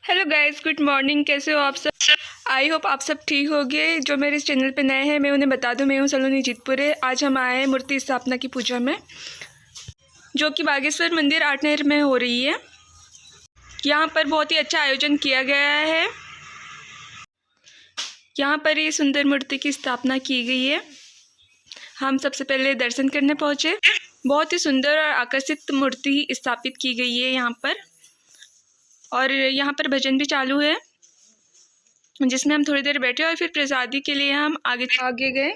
Hello guys, good morning. कैसे हो आप सब? आई होप आप सब ठीक होंगे। जो मेरे इस चैनल पे नए हैं, मैं उन्हें बता दूं, मैं हूं सलोनी जीतपुरे। आज हम आए हैं मूर्ति स्थापना की पूजा में, जो कि बागेश्वर मंदिर आठनेर में हो रही है। यहाँ पर बहुत ही अच्छा आयोजन किया गया है। यहाँ पर ये सुंदर मूर्ति की स्थापना की गई है। हम सबसे पहले दर्शन करने पहुँचे। बहुत ही सुंदर और आकर्षित मूर्ति स्थापित की गई है यहाँ पर। और यहाँ पर भजन भी चालू है, जिसमें हम थोड़ी देर बैठे और फिर प्रसादी के लिए हम आगे गए।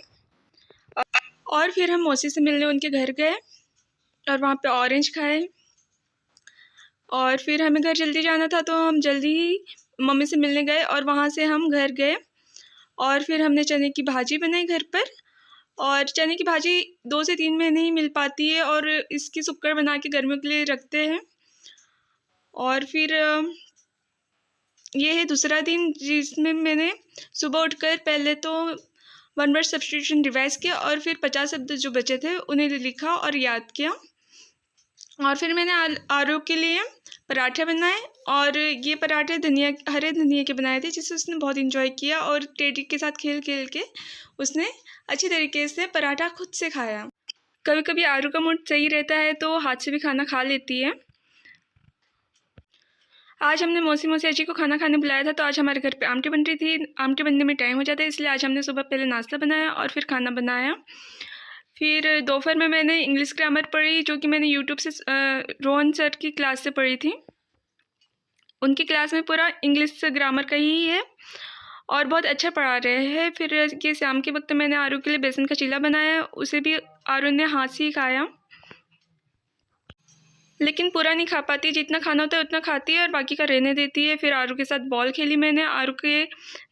और फिर हम मौसी से मिलने उनके घर गए और वहाँ पे ऑरेंज खाए। और फिर हमें घर जल्दी जाना था, तो हम जल्दी ही मम्मी से मिलने गए और वहाँ से हम घर गए। और फिर हमने चने की भाजी बनाई घर पर। और चने की भाजी 2 से 3 महीने ही मिल पाती है, और इसकी सुक्कड़ बना के गर्मियों के लिए रखते हैं। और फिर ये है दूसरा दिन, जिसमें मैंने सुबह उठकर पहले तो 1 वर्ड सब्स्टिट्यूशन रिवाइज किया और फिर 50 शब्द जो बचे थे उन्हें लिखा और याद किया। और फिर मैंने आरू के लिए पराठे बनाए, और ये पराठे हरे धनिया के बनाए थे, जिसे उसने बहुत इंजॉय किया और टेडी के साथ खेल खेल के उसने अच्छी तरीके से पराठा खुद से खाया। कभी कभी आरू का मूड सही रहता है तो हाथ से भी खाना खा लेती है। आज हमने मौसी अजी को खाना खाने बुलाया था, तो आज हमारे घर पे आमटी बन रही थी। आमटी बनने में टाइम हो जाता है, इसलिए आज हमने सुबह पहले नाश्ता बनाया और फिर खाना बनाया। फिर दोपहर में मैंने इंग्लिश ग्रामर पढ़ी, जो कि मैंने यूट्यूब से रोहन सर की क्लास से पढ़ी थी। उनकी क्लास में पूरा इंग्लिश ग्रामर का ही है और बहुत अच्छा पढ़ा रहे हैं। फिर ये शाम के वक्त मैंने आरू के लिए बेसन का चीला बनाया, उसे भी आरू ने हाथ से ही खाया, लेकिन पूरा नहीं खा पाती। जितना खाना होता है उतना खाती है और बाकी का रहने देती है। फिर आरू के साथ बॉल खेली मैंने। आरू के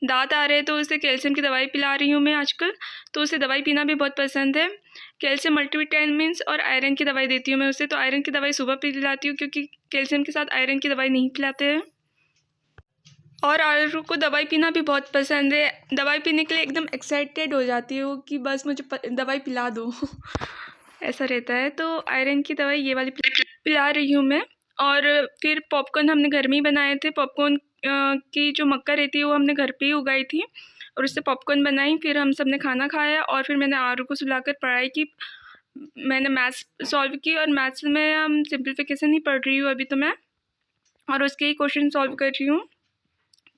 दांत आ रहे हैं, तो उसे कैल्शियम की दवाई पिला रही हूँ मैं आजकल। तो उसे दवाई पीना भी बहुत पसंद है। कैल्शियम मल्टीविटामिन्स और आयरन की दवाई देती हूँ मैं उसे। तो आयरन की दवाई सुबह पिलाती हूँ, क्योंकि कैल्शियम के साथ आयरन की दवाई नहीं पिलाते हैं। और आरू को दवाई पीना भी बहुत पसंद है। दवाई पीने के लिए एकदम एक्साइटेड हो जाती हूँ कि बस मुझे दवाई पिला दो ऐसा रहता है। तो आयरन की दवाई ये वाली पिला रही हूँ मैं। और फिर पॉपकॉर्न हमने घर में ही बनाए थे। पॉपकॉर्न की जो मक्का रहती है वो हमने घर पे ही उगाई थी, और उससे पॉपकॉर्न बनाई। फिर हम सब ने खाना खाया और फिर मैंने आरू को सुलाकर पढ़ाई की। मैंने मैथ्स सॉल्व की, और मैथ्स में हम सिंप्लीफिकेशन ही पढ़ रही हूँ अभी तो मैं, और उसके ही क्वेश्चन सॉल्व कर रही हूँ।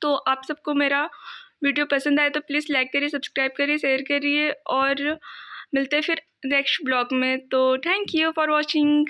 तो आप सबको मेरा वीडियो पसंद आए तो प्लीज़ लाइक करिए, सब्सक्राइब करिए, शेयर करिए, और मिलते हैं फिर नेक्स्ट ब्लॉग में। तो थैंक यू फॉर वॉचिंग।